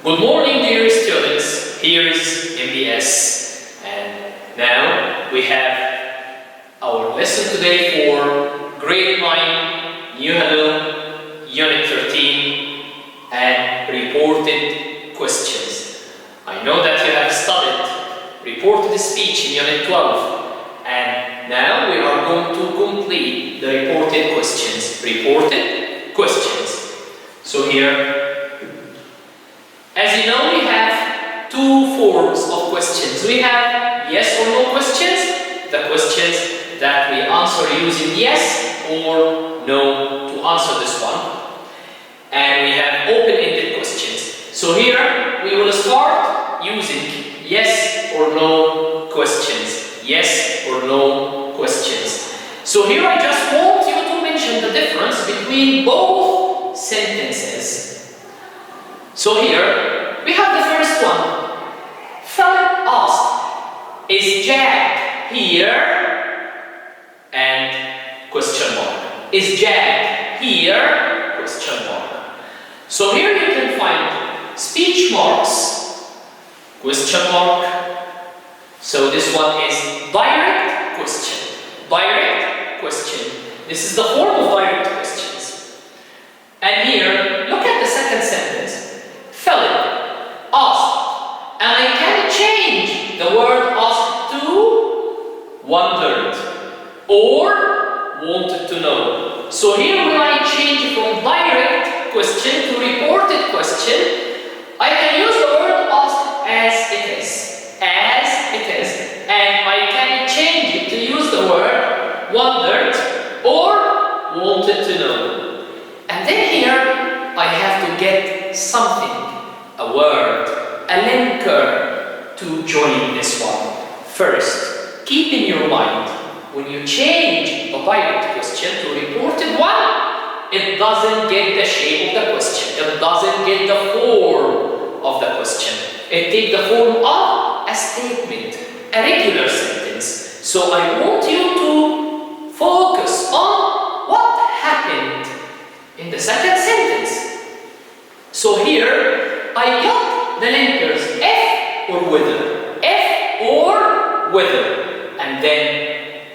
Good morning, dear students. Here is MBS, and now we have our lesson today for grade 9, New Hello, Unit 13, and reported questions. I know that you have studied reported speech in Unit 12, and now we are going to complete the reported questions. Reported questions. So here, as you know, we have two forms of questions. We have yes or no questions, the questions that we answer using yes or no to answer this one. And we have open-ended questions. So here, we will start using yes or no questions. Yes or no questions. So here I just want you to mention the difference between both sentences. So here, we have the first one. Philip asked, is Jack here? And question mark. Is Jack here? Question mark. So here you can find speech marks, question mark. So this one is direct question. Direct question. This is the form of direct questions. And here, look at the second sentence. Philip asked, and I can change the word asked to wondered or wanted to know. So here when I change from direct question to reported question, I can use the word asked as it is. As it is. And I can change it to use the word wondered or wanted to know. And then here I have to get something. A word, a linker to join this one. First, keep in your mind, when you change the direct question to reported one, it doesn't get the shape of the question. It doesn't get the form of the question. It takes the form of a statement, a regular sentence. So I want you to focus on what happened in the second sentence. So here, I got the linkers if or whether. If or whether. And then,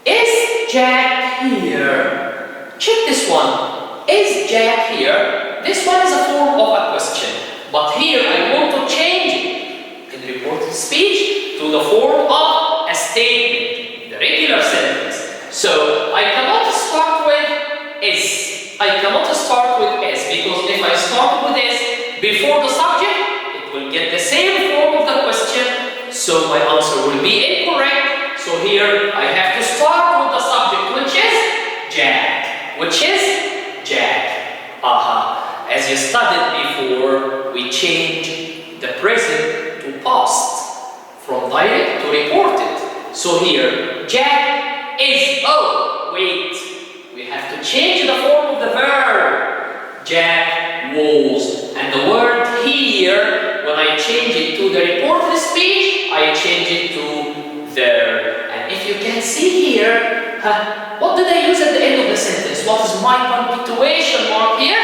is Jack here? Check this one. Is Jack here? This one is a form of a question. But here I want to change it in reported speech to the form of a statement, the regular sentence. So I cannot start with is. I cannot start with is because if I start with is before the subject, it will get the same form of the question, so my answer will be incorrect. So here I have to start with the subject, which is Jack. Which is Jack. As you studied before, we change the present to past, from direct to reported. So here, Jack is, oh, wait. We have to change the form of the verb. Jack was. And the word here, when I change it to the reported speech, I change it to there. And if you can see here, what did I use at the end of the sentence? What is my punctuation mark here?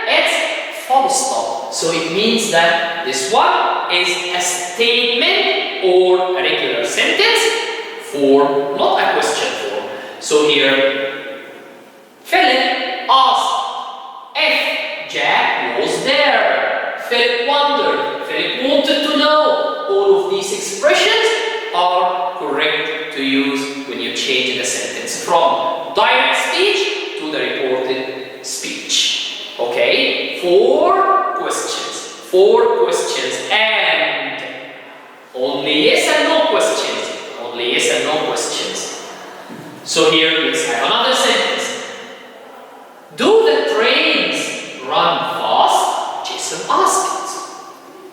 It's full stop. So it means that this one is a statement or a regular sentence form, not a question form. So here, Philip asked if Jack was there. Philip wondered. Philip wanted to know. All of these expressions are correct to use when you change the sentence from direct speech to the reported speech. Okay? Four questions and only yes and no questions. Only yes and no questions. So here let's have another sentence. Do the trains run fast? Jason asked it.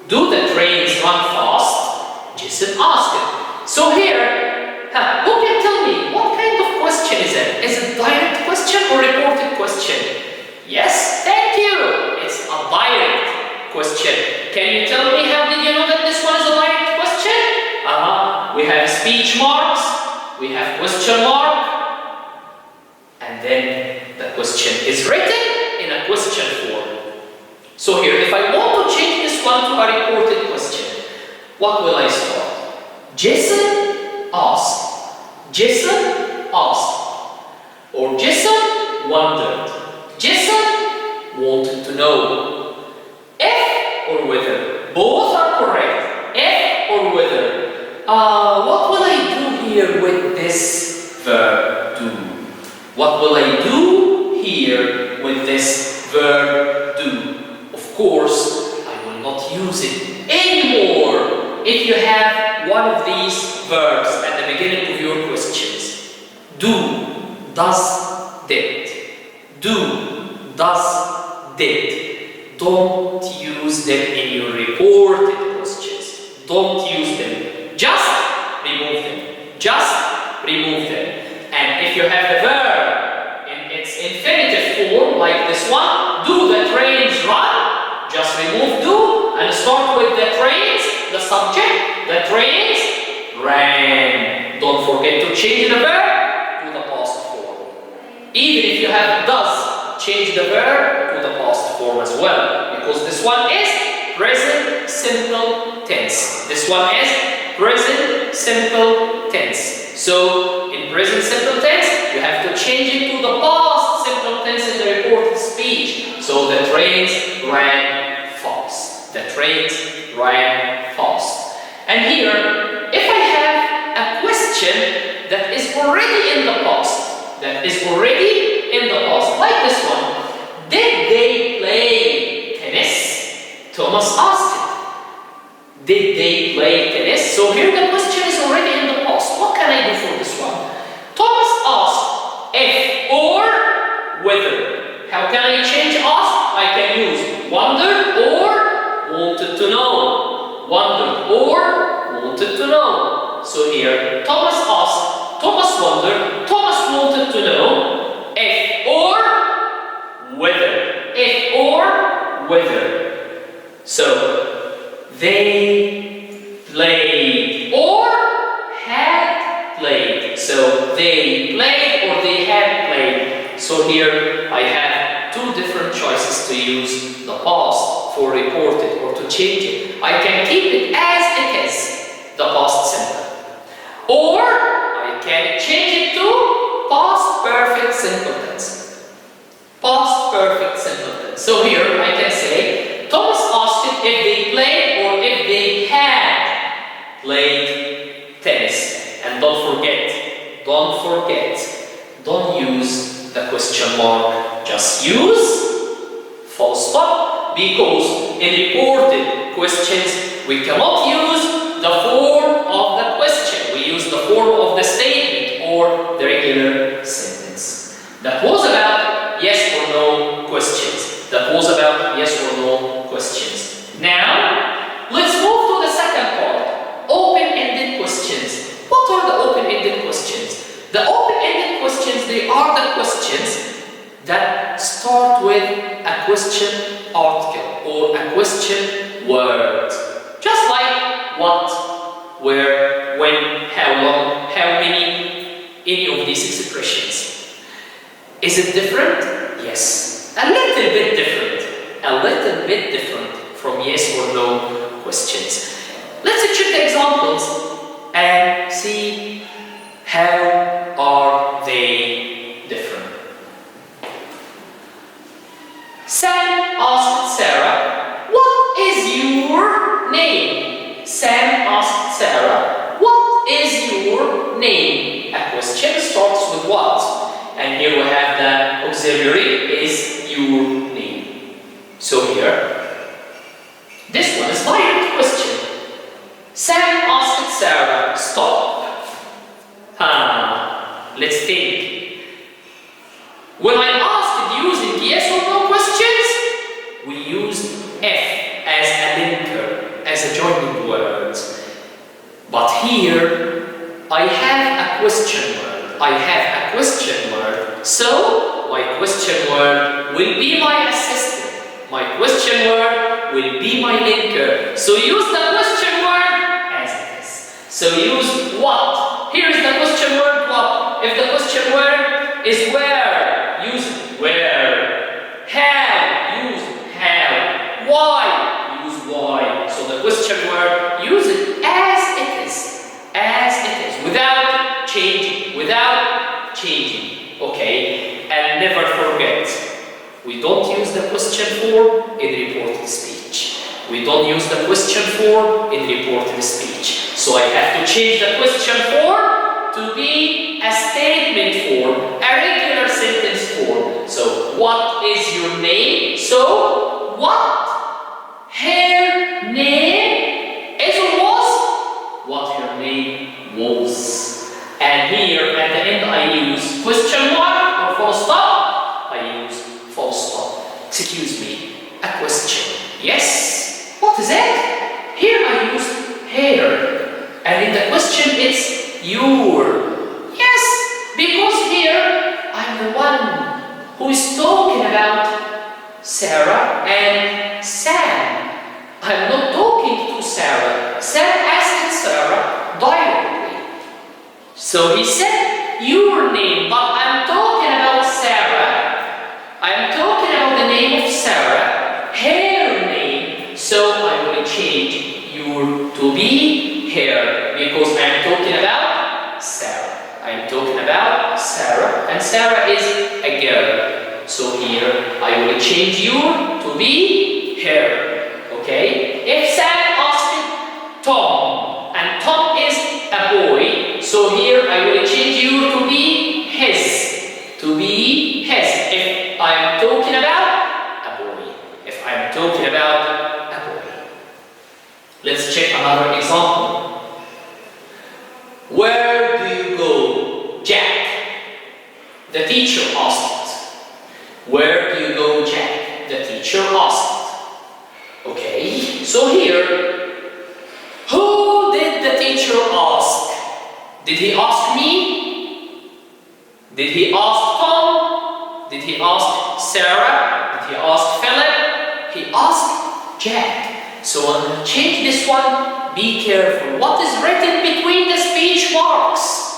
Do the trains run fast? Jason asked it. So here, who can tell me what kind of question is it? Is it direct question or reported question? Yes, thank you. It's a direct question. Can you tell me how did you know that this one is a direct question? We have speech marks, we have question mark, and then the question is written in a question form. So here, if I want to change this one one to a reported question. What will I start? Jason asked. Jason asked. Or Jason wondered. Jason wanted to know. If or whether. Both are correct. If or whether. What will I do here with this verb do? What will I do here with this verb do? Of course, I will not use it anymore if you have one of these verbs at the beginning of your questions. Do, does, did. Do, does, did. Don't use them in your reported questions. Don't use them. Just remove them. Just remove them. And if you have the verb in its infinitive form, like this one, do the trains run? Just remove do and start with the trains, the subject, the trains ran. Don't forget to change the verb to the past form. Even if you have does, change the verb to the past form as well, because this one is present simple tense. This one is present simple tense. So, in present simple tense, you have to change it to the past simple tense in the reported speech. So, the trains ran fast. The trains ran fast. And here, if I have a question that is already in the past, like this one, did they play tennis? Thomas asked it. Did they play tennis? So here the question is already in the past. What can I do for this one? Thomas asked if or whether. How can I change ask? I can use wondered or wanted to know. Wondered or wanted to know. So here Thomas asked, Thomas wondered, Thomas wanted to know if or whether. If or whether. So they played or had played. So they played or they had played. So here I have two different choices to use the past for reported or to change it. I can keep it as it is, the past simple. Or I can change it to past perfect simple tense. Past perfect simple tense. So here I can say Thomas asked it if they played or if they had played tennis. And don't use the question mark. Just use full stop, because in reported questions we cannot use the form of the question. We use the form of the statement or the regular sentence. That was about yes or no questions. That was about yes or no questions. Now, let's move to the second part. Open-ended questions. What are the open-ended questions? The open-ended questions, they are the questions that start with a question article or a question word. Just like what, where, when, how long, how many, any of these expressions. Is it different? Yes. A little bit different. A little bit different from yes or no questions. Let's check the examples and see how are they different. Sam asked Sarah, "What is your name?" Sam asked Sarah, "What is your name?" A question starts with what? And here we have the auxiliary is your name. So here, this one is direct question. Sam asked Sarah, "Stop." Let's think. When I asked using yes or no questions, we used F as a linker, as a joining word. But here, I have a question word. So, my question word will be my assistant. My question word will be my linker. So use the question word as it is. So use what? Here is the question word what. If the question word is where, use where. How, use how. Why, use why. don't use the question form in reported speech. We don't use the question form in reported speech. So I have to change the question form to be a statement form, a regular sentence form. So, what is your name? So, what her name is or was? What her name was. And here at the end I use question mark or full stop. I use full stop. Excuse me, a question. Yes? What is it? Here I use her. And in the question it's your. Yes, because here I'm the one who is talking about Sarah and Sam. I'm not talking to Sarah. Sam asked Sarah directly. So he said your name, but I'm talking about Sarah. I'm talking about the name of Sarah, her name. So I will change your to be her because I'm talking about Sarah. I'm talking about Sarah, and Sarah is a girl. So here I will change your to be her. Okay? If Sam asked Tom, and Tom is a boy, so here I will change your to be his. To be his. If I'm talking about a boy. If I'm talking about a boy. Let's check another example. Where do you go, Jack? The teacher asked. Where do you go, Jack? The teacher asked. Okay, so here, who did the teacher ask? Did he ask me? Did he ask Tom? Did he ask Sarah? Did he ask Philip? He asked Jack. So I'll change this one. Be careful. What is written between the speech marks?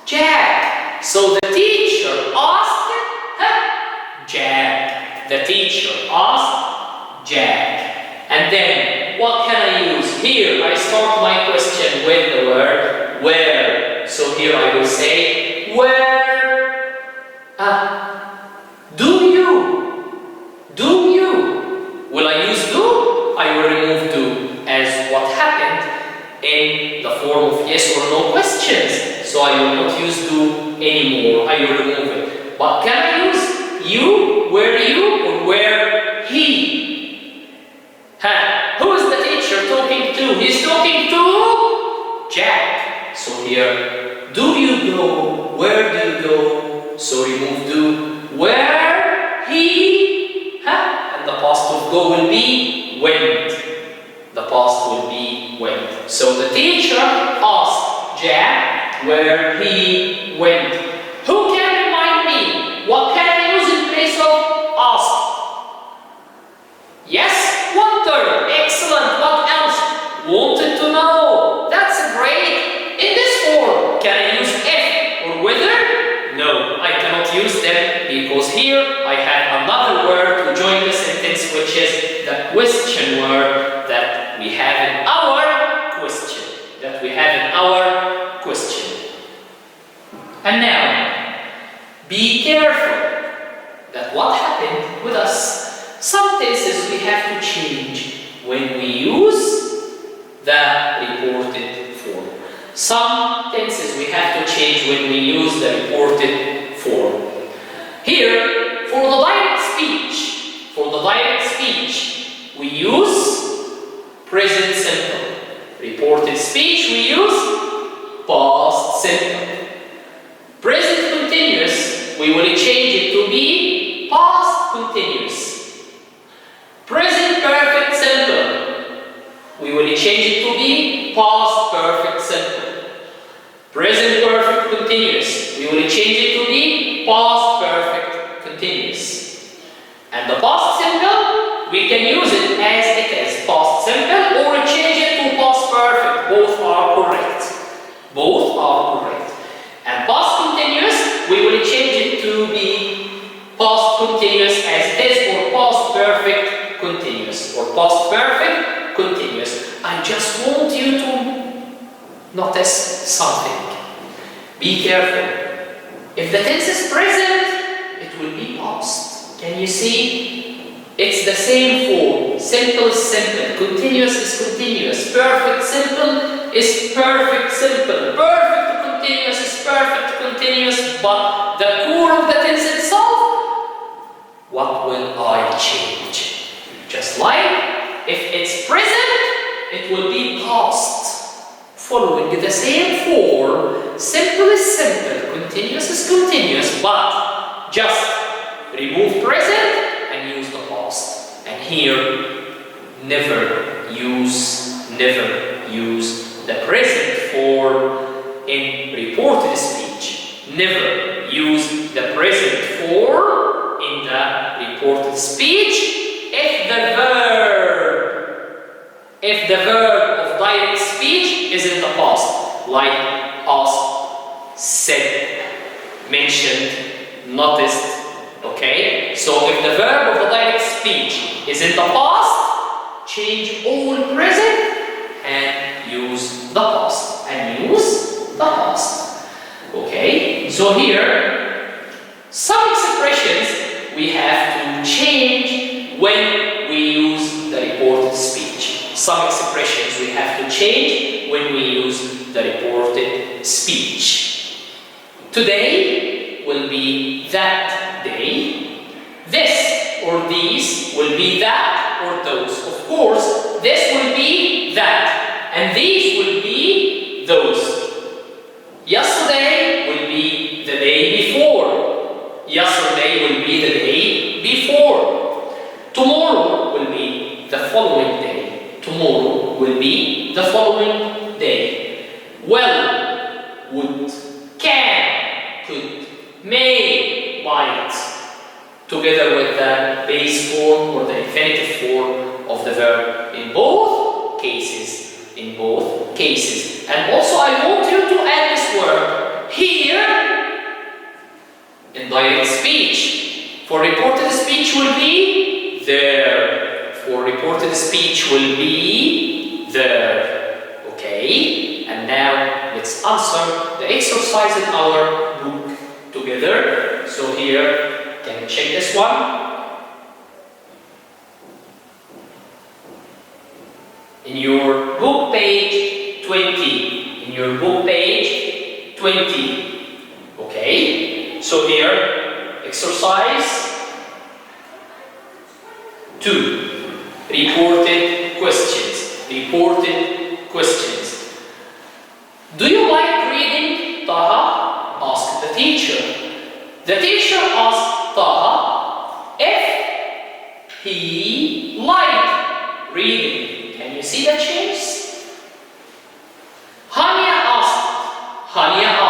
Jack. So the teacher asked Jack. The teacher asked Jack. And then what can I use? Here I start my question with the word where. So here I will say where do you? Do you? Will I use do? I will remove do as what happened in the form of yes or no questions. So I will not use do anymore. I will remove it. But can I use you, where you, or where he? Who is the teacher talking to? He's talking to Jack. So here, do you go? Where do you go? So remove do. Where he? And the past of go will be went. The past will be went. So the teacher asked Jack where he went. Who can remind me? What can I use in place of ask? Yes, wonder. Excellent. What else? Wanted to know. That's great. In this form, can I use if or whether? No, I cannot use them because here I have another word to join the sentence, which is the question word that we have in our question. And now, be careful that what happened with us. Some tenses we have to change when we use the reported form. Some tenses we have to change when we use the reported form. Here, for the direct speech, we use present simple. Reported speech, we use past simple. Present continuous, we will change it to be past continuous. Present perfect simple, we will change it to be past perfect simple. Present perfect continuous, we will change it to be past perfect continuous. And the past simple, we can use it as it is, past simple, or change it to past perfect. Both are correct. Both are correct. And past continuous, we will change it to be past continuous as it is, or past perfect continuous, or past perfect continuous. I just want you to notice something. Be careful. If the tense is present, it will be past. Can you see? It's the same form. Simple is simple. Continuous is continuous. Perfect simple is perfect simple. Perfect continuous is perfect continuous. But the core of the tense itself, what will I change? Just like if it's present, it will be past. Following the same form, simple is simple, continuous is continuous, but just remove present and use the past. And here, never use the present form in reported speech. Never use the present form in the reported speech if the verb of direct speech is in the past, like asked, said, mentioned, noticed. Okay? So if the verb of the direct speech is in the past, change all present and use the past. Okay? So here, some expressions we have to change when we use the reported speech. Some expressions we have to change when we use the reported speech. Today will be that day. This or these will be that or those. Of course, this will be that, and these will be those. Yesterday will be the day before. Yesterday will be the day before. Tomorrow will be the following day. Tomorrow will be the following day. Will, would, can, could, may, might, together with the base form or the infinitive form of the verb in both cases. And also I want you to add this word here in direct speech. For reported speech will be there. For reported speech will be there. Okay? And now let's answer the exercise in our book together. So here, can you check this one? In your book page 20. In your book page 20. Okay? So here, exercise 2. Reported questions. Do you like reading? Taha asked the teacher. The teacher asked Taha if he liked reading. Can you see the change? Hania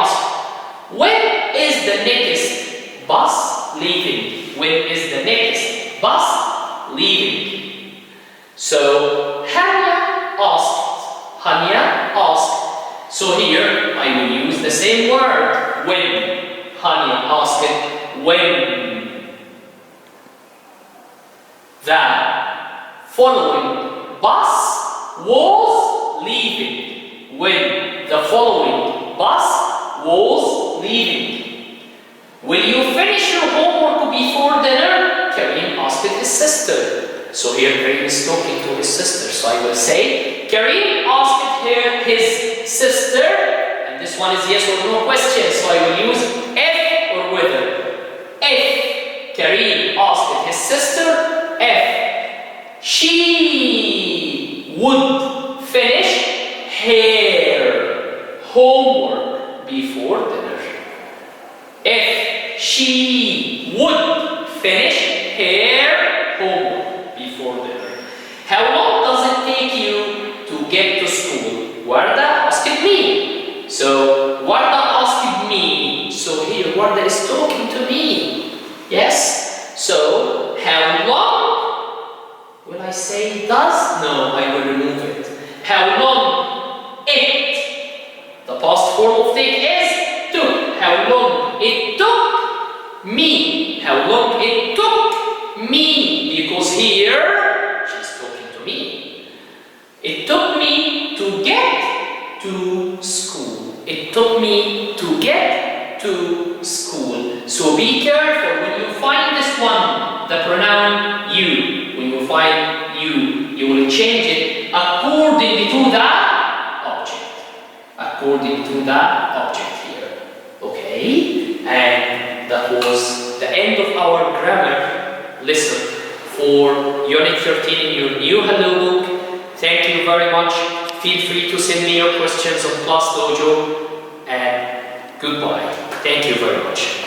asked, when is the next bus leaving? When is the next bus leaving? So, Hania asked. So here, I will use the same word, when. Hania asked, when. The following bus was leaving. When the following bus was leaving. Will you finish your homework before dinner? Karim asked his sister. So here Karim is talking to his sister. So I will say, Karim asked his sister, and this one is yes or no question. So I will use if or whether. If Karim asked his sister, if she would finish her homework before dinner. If she would finish her homework before dinner. How long does it take you to get to school? Warda asked me. So Warda asked me. So here Warda is talking to me. Yes? So how long? Will I say does? No, I will remove it. How long it? The past form of take is took. How long it took me? How long it took me? Because here she's talking to me. It took me to get to school. It took me to get to school. So be careful when you find this one. will find you will change it according to the object. According to the object here. Okay? And that was the end of our grammar lesson for Unit 13 in your new Hello book. Thank you very much. Feel free to send me your questions on Class Dojo. And goodbye. Thank you very much.